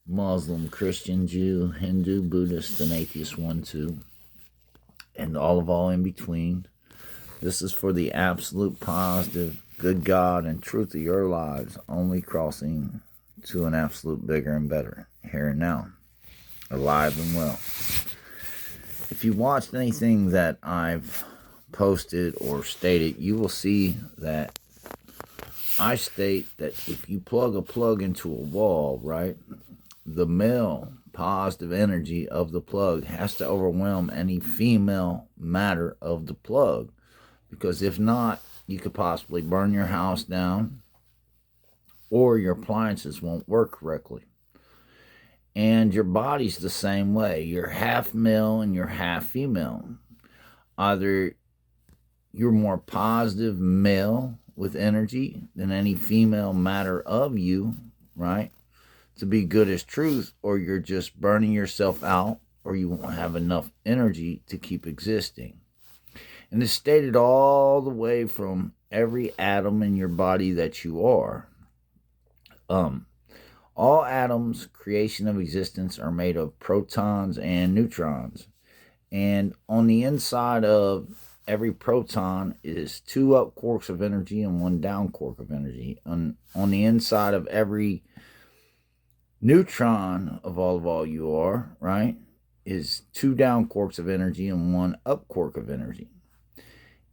Muslim, Christian, Jew, Hindu, Buddhist, and atheist one too, and all in between. This is for the absolute positive, good God and truth of your lives, only crossing to an absolute bigger and better, here and now, alive and well. If you watched anything that I've posted or stated, you will see that I state that if you plug a plug into a wall, right, the male positive energy of the plug has to overwhelm any female matter of the plug. Because if not, you could possibly burn your house down or your appliances won't work correctly. And your body's the same way. You're half male and you're half female. Either you're more positive male with energy than any female matter of you, right? To be good as truth, or you're just burning yourself out, or you won't have enough energy to keep existing. And it's stated all the way from every atom in your body that you are. All atoms, creation of existence, are made of protons and neutrons. And on the inside of every proton is 2 up quarks of energy and 1 down quark of energy. On the inside of every neutron of all you are, right, is 2 down quarks of energy and 1 up quark of energy.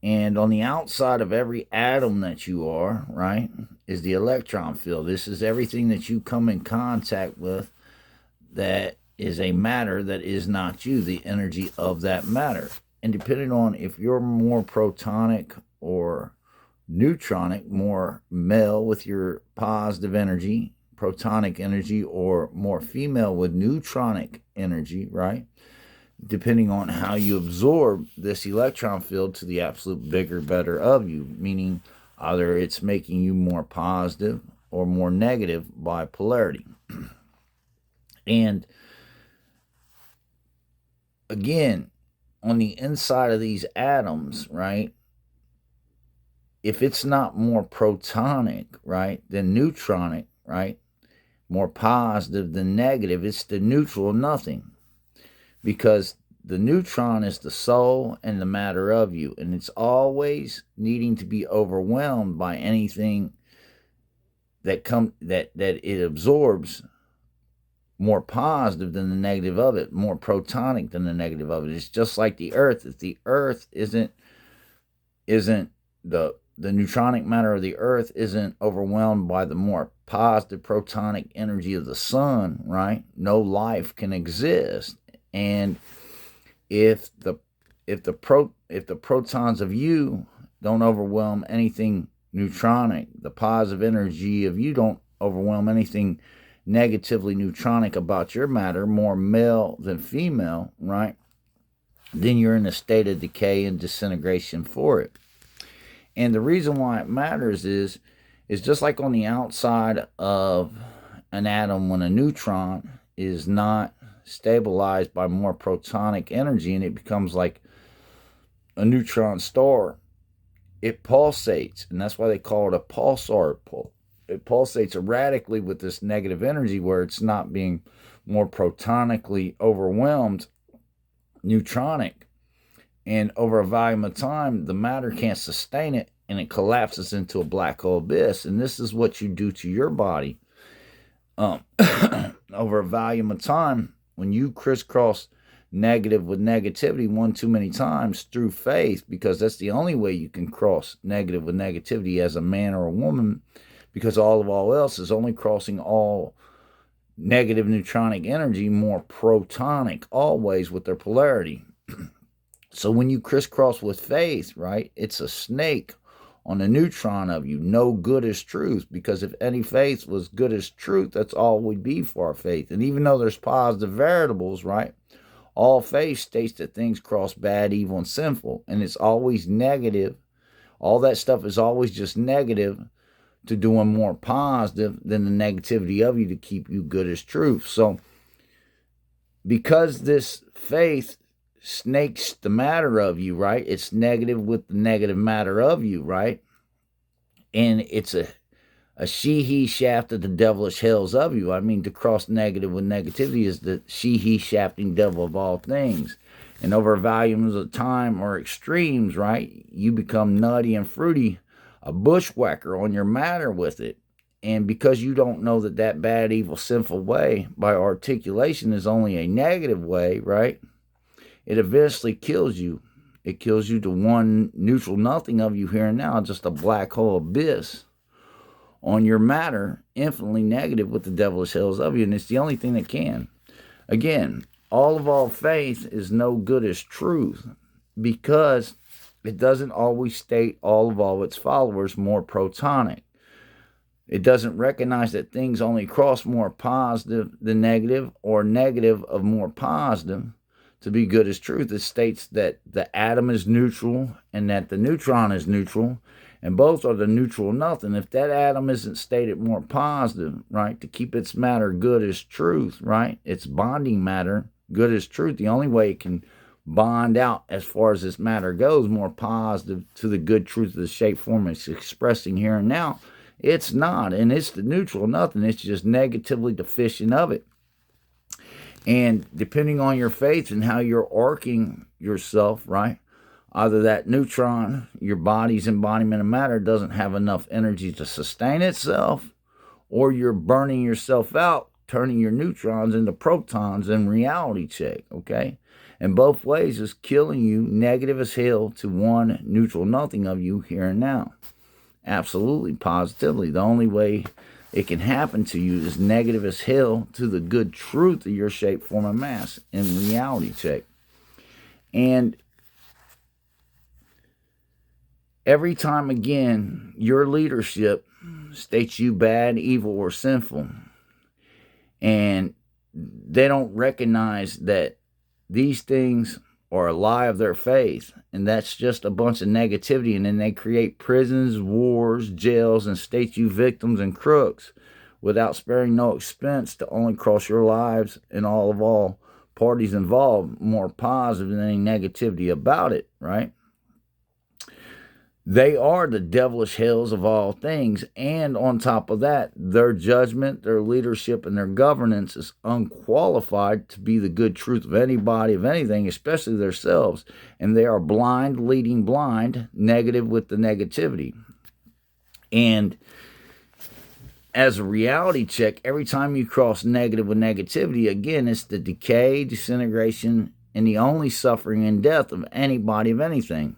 And on the outside of every atom that you are, right, is the electron field. This is everything that you come in contact with that is a matter that is not you, the energy of that matter. And depending on if you're more protonic or neutronic, more male with your positive energy, protonic energy, or more female with neutronic energy, right? Depending on how you absorb this electron field to the absolute bigger, better of you, meaning either it's making you more positive or more negative by polarity. And again, on the inside of these atoms, right, if it's not more protonic, right, than neutronic, right, more positive than negative, it's the neutral nothing. Because the neutron is the soul and the matter of you, and it's always needing to be overwhelmed by anything that it absorbs more positive than the negative of it, more protonic than the negative of it. It's just like the earth. If the earth isn't the neutronic matter of the earth isn't overwhelmed by the more positive protonic energy of the sun, right, no life can exist. And if the protons of you don't overwhelm anything neutronic, the positive energy of you don't overwhelm anything negatively neutronic about your matter, more male than female, right, then you're in a state of decay and disintegration for it. And the reason why it matters is just like on the outside of an atom, when a neutron is not stabilized by more protonic energy and it becomes like a neutron star, it pulsates, and that's why they call it a pulsar. It pulsates erratically with this negative energy where it's not being more protonically overwhelmed neutronic. And over a volume of time, the matter can't sustain it and it collapses into a black hole abyss. And this is what you do to your body. Over a volume of time, when you crisscross negative with negativity one too many times through faith, because that's the only way you can cross negative with negativity as a man or a woman, because all else is only crossing all negative neutronic energy more protonic always with their polarity. So when you crisscross with faith, right, it's a snake on the neutron of you. No good as truth, because if any faith was good as truth, that's all we'd be for our faith. And even though there's positive variables, right, all faith states that things cross bad, evil, and sinful, and it's always negative. All that stuff is always just negative to doing more positive than the negativity of you to keep you good as truth. So because this faith snakes the matter of you, right, it's negative with the negative matter of you, right, and it's a a she-he shaft of the devilish hells of you. I mean, to cross negative with negativity is the she-he shafting devil of all things. And over volumes of time or extremes, right, you become nutty and fruity, a bushwhacker on your matter with it. And because you don't know that that bad, evil, sinful way by articulation is only a negative way, right, it eventually kills you. It kills you to one neutral nothing of you here and now, just a black hole abyss on your matter, infinitely negative with the devilish hells of you, and it's the only thing that can. Again, all faith is no good as truth, because it doesn't always state all of its followers more protonic. It doesn't recognize that things only cross more positive than negative, or negative of more positive, to be good as truth. It states that the atom is neutral and that the neutron is neutral, and both are the neutral nothing. If that atom isn't stated more positive, right, to keep its matter good as truth, right, its bonding matter good as truth, the only way it can bond out as far as this matter goes more positive to the good truth of the shape form it's expressing here and now, it's not. And it's the neutral nothing. It's just negatively deficient of it. And depending on your faith and how you're arcing yourself, right, either that neutron, your body's embodiment of matter, doesn't have enough energy to sustain itself, or you're burning yourself out, turning your neutrons into protons in reality check, okay? And both ways is killing you negative as hell to one neutral nothing of you here and now. Absolutely, positively. The only way it can happen to you is negative as hell to the good truth of your shape, form, and mass in reality check. And every time again, your leadership states you bad, evil, or sinful, and they don't recognize that these things are a lie of their faith, and that's just a bunch of negativity, and then they create prisons, wars, jails, and state you victims and crooks without sparing no expense to only cross your lives and all parties involved more positive than any negativity about it, right? They are the devilish hells of all things, and on top of that, their judgment, their leadership, and their governance is unqualified to be the good truth of anybody, of anything, especially themselves, and they are blind, leading blind, negative with the negativity. And as a reality check, every time you cross negative with negativity, again, it's the decay, disintegration, and the only suffering and death of anybody, of anything.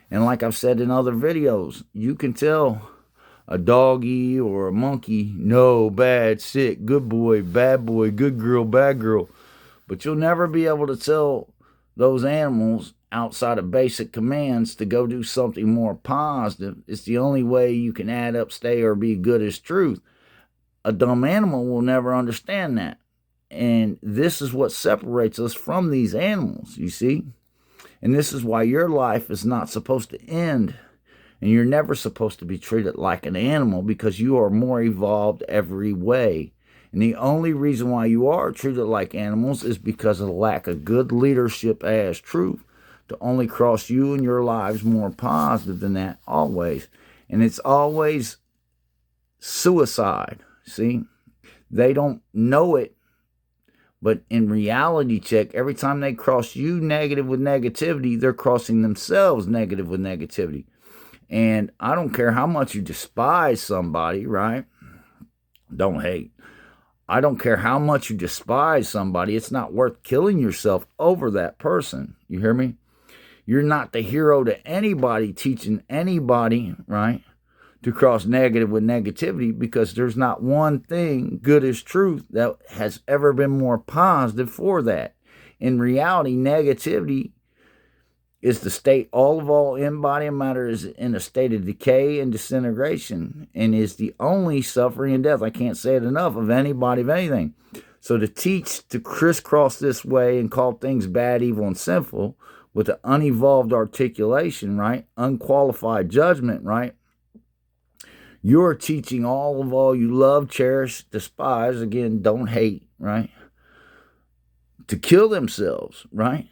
And like I've said in other videos, you can tell a doggy or a monkey, no, bad, sick, good boy, good girl, bad girl. But you'll never be able to tell those animals outside of basic commands to go do something more positive. It's the only way you can add up, stay, or be good as truth. A dumb animal will never understand that. And this is what separates us from these animals, you see? And this is why your life is not supposed to end. And you're never supposed to be treated like an animal, because you are more evolved every way. And the only reason why you are treated like animals is because of the lack of good leadership as truth to only cross you and your lives more positive than that always. And it's always suicide, see? They don't know it. But in reality check, every time they cross you negative with negativity, they're crossing themselves negative with negativity. And I don't care how much you despise somebody, right? Don't hate. I don't care how much you despise somebody. It's not worth killing yourself over that person. You hear me? You're not the hero to anybody teaching anybody, right, to cross negative with negativity, because there's not one thing good as truth that has ever been more positive for that. In reality, negativity is the state all embodied matter is in a state of decay and disintegration, and is the only suffering and death, I can't say it enough, of anybody, of anything. So to teach to crisscross this way and call things bad, evil, and sinful with an unevolved articulation, right, unqualified judgment, right, you're teaching all you love, cherish, despise, again, don't hate, right, to kill themselves, right?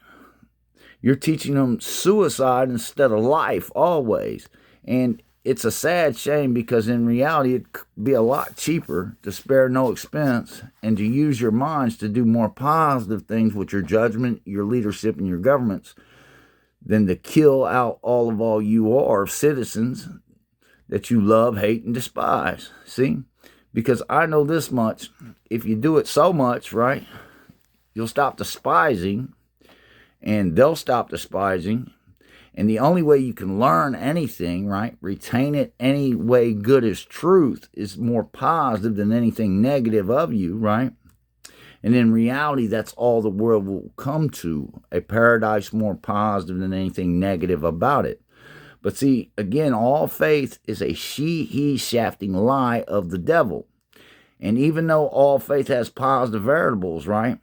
You're teaching them suicide instead of life always. And it's a sad shame, because in reality it could be a lot cheaper to spare no expense and to use your minds to do more positive things with your judgment, your leadership, and your governments than to kill out all you are citizens that you love, hate, and despise. See? Because I know this much. If you do it so much, right, you'll stop despising, and they'll stop despising. And the only way you can learn anything, right, retain it any way good as truth, is more positive than anything negative of you, right? And in reality, that's all the world will come to, a paradise more positive than anything negative about it. But see, again, all faith is a he shafting lie of the devil. And even though all faith has positive variables, right,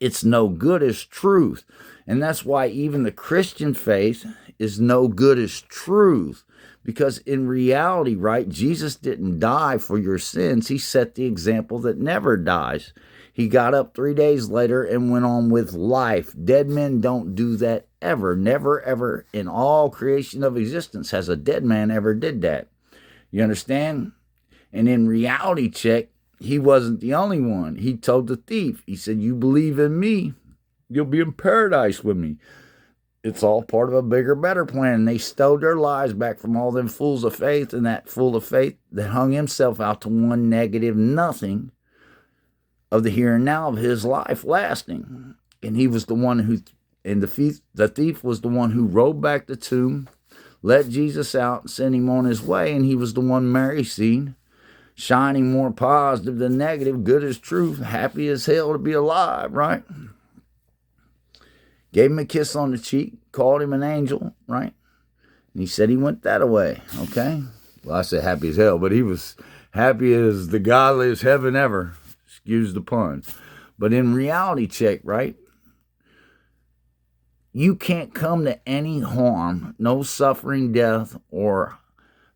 it's no good as truth. And that's why even the Christian faith is no good as truth. Because in reality, right, Jesus didn't die for your sins. He set the example that never dies. He got up 3 days later and went on with life. Dead men don't do that ever. Never, ever in all creation of existence has a dead man ever did that. You understand? And in reality check, he wasn't the only one. He told the thief, he said, you believe in me, you'll be in paradise with me. It's all part of a bigger, better plan. And they stole their lives back from all them fools of faith, and that fool of faith that hung himself out to one negative nothing of the here and now of his life lasting. And he was the one who, and the thief was the one who rolled back the tomb, let Jesus out, and sent him on his way. And he was the one Mary seen, shining more positive than negative, good as truth, happy as hell to be alive, right? Gave him a kiss on the cheek, called him an angel, right? And he said he went that way, okay? Well, I said happy as hell, but he was happy as the godliest heaven ever. Excuse the pun. But in reality check, right? You can't come to any harm, no suffering, death, or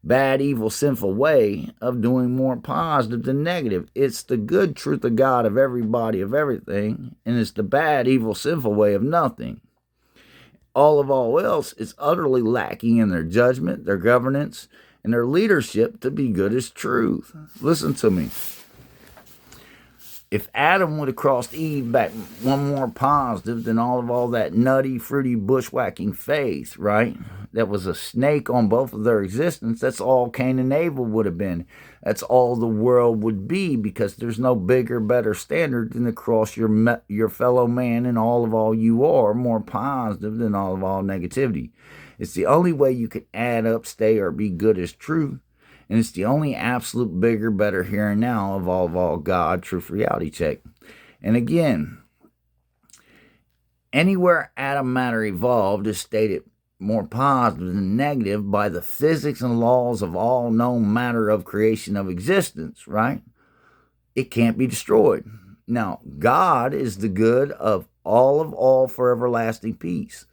bad, evil, sinful way of doing more positive than negative. It's the good truth of God of everybody, of everything, and it's the bad, evil, sinful way of nothing. All else is utterly lacking in their judgment, their governance, and their leadership to be good as truth. Listen to me. If Adam would have crossed Eve back one more positive than all that nutty, fruity, bushwhacking faith, right? That was a snake on both of their existence. That's all Cain and Abel would have been. That's all the world would be, because there's no bigger, better standard than to cross your fellow man and all you are more positive than all negativity. It's the only way you can add up, stay, or be good as truth. And it's the only absolute bigger, better here and now of all God, truth, reality check. And again, anywhere atom matter evolved is stated more positive than negative by the physics and laws of all known matter of creation of existence, right? It can't be destroyed. Now, God is the good of all for everlasting peace.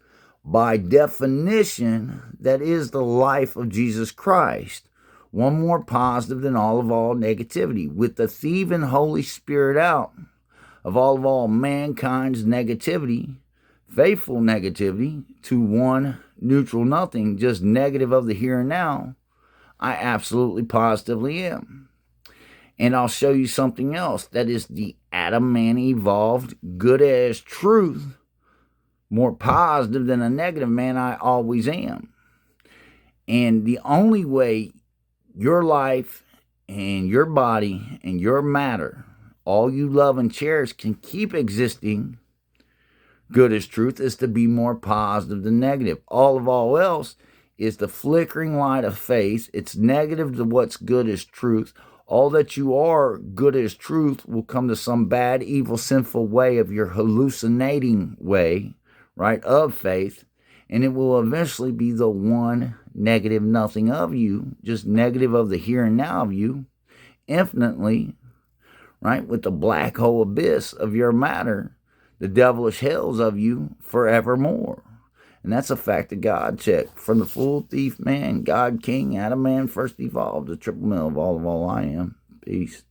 By definition, that is the life of Jesus Christ. One more positive than all negativity, with the thieving Holy Spirit out of all mankind's negativity, faithful negativity, to one neutral nothing, just negative of the here and now. I absolutely positively am. And I'll show you something else. That is the Adam man evolved, good as truth, more positive than a negative man I always am. And the only way your life and your body and your matter, all you love and cherish, can keep existing good as truth, is to be more positive than negative. All else is the flickering light of faith. It's negative to what's good as truth. All that you are good as truth will come to some bad, evil, sinful way of your hallucinating way, right, of faith. And it will eventually be the one negative nothing of you, just negative of the here and now of you, infinitely, right, with the black hole abyss of your matter, the devilish hells of you forevermore. And that's a fact of God check. From the fool, thief, man, God, king, Adam, man, first evolved, the triple mill of all I am. Peace.